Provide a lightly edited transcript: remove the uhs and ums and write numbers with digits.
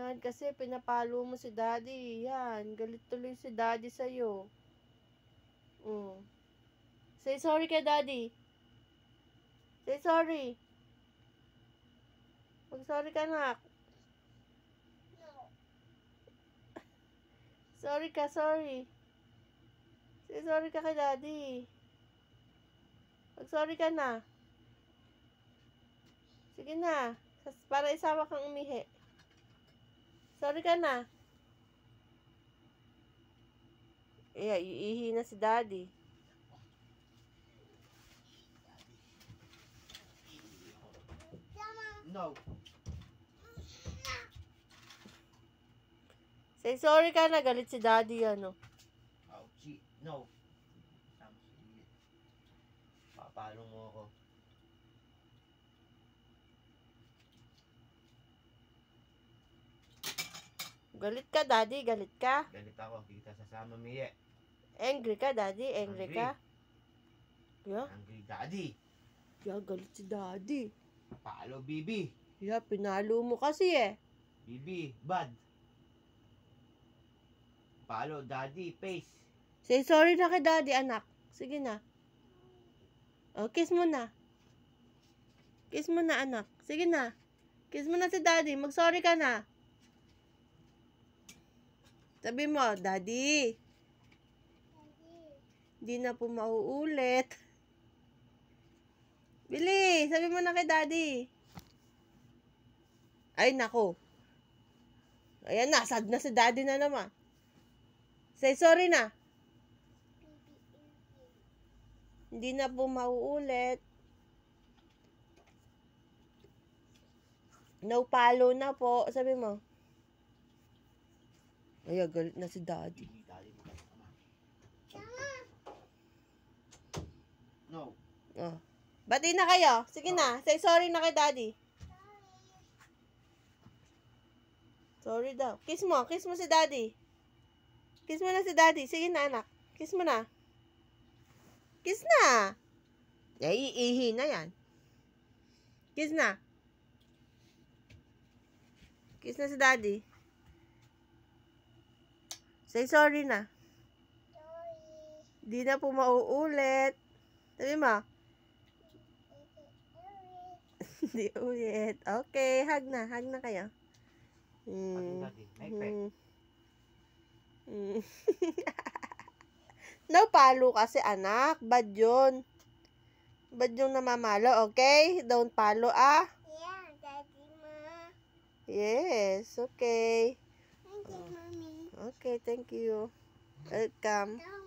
Yan, kasi pinapalo mo si daddy. Yan, galit tuloy si daddy sa'yo. Say sorry kay daddy. Say sorry. Mag-sorry ka, anak. No. Sorry ka, sorry. Say sorry ka kay daddy. Mag-sorry ka na. Sige na. Para isama kang umihi. Sorry ka na. Iihi na si daddy. No. Say sorry ka na. Galit si daddy, ano. Ouchie. No. Sige. Papalo mo ako. Galit ka, daddy. Galit ka. Galit ako. Hindi kita sasama, Mie. Angry ka, daddy. Angry ka. Yeah. Angry daddy. Yeah, galit si daddy. Palo, Bibi. Yeah, pinalo mo kasi eh. Bibi, bad. Palo, daddy, face. Say sorry na kay daddy, anak. Sige na. Oh, kiss mo na. Kiss mo na, anak. Sige na. Kiss mo na si daddy. Mag-sorry ka na. Sabi mo, daddy. Di na po mauulit. Bili, sabi mo na kay daddy. Ay, nako. Ayan na, sad na si daddy na naman. Say sorry na. Hindi na po mauulit. No palo na po. Sabi mo. Ay, galit na si daddy. No. Oh. Bati na kayo. Sige na. Say sorry na kay daddy. Sorry daw. Kiss mo. Kiss mo si daddy. Kiss mo na si daddy. Sige na, anak. Kiss mo na. Kiss na. Ay, ihi na yan. Kiss na. Kiss na si daddy. Say sorry na. Sorry. Di na po mauulit. Sabi mo. Hindi ulit. Okay, hug na. Hug na kayo. Daddy, high No palo kasi, anak. Bad yun. Bad yung namamalo, okay? Don't palo, ah. Yeah, daddy, ma. Yes, okay. Thank you, mommy. Okay, thank you. Welcome. No.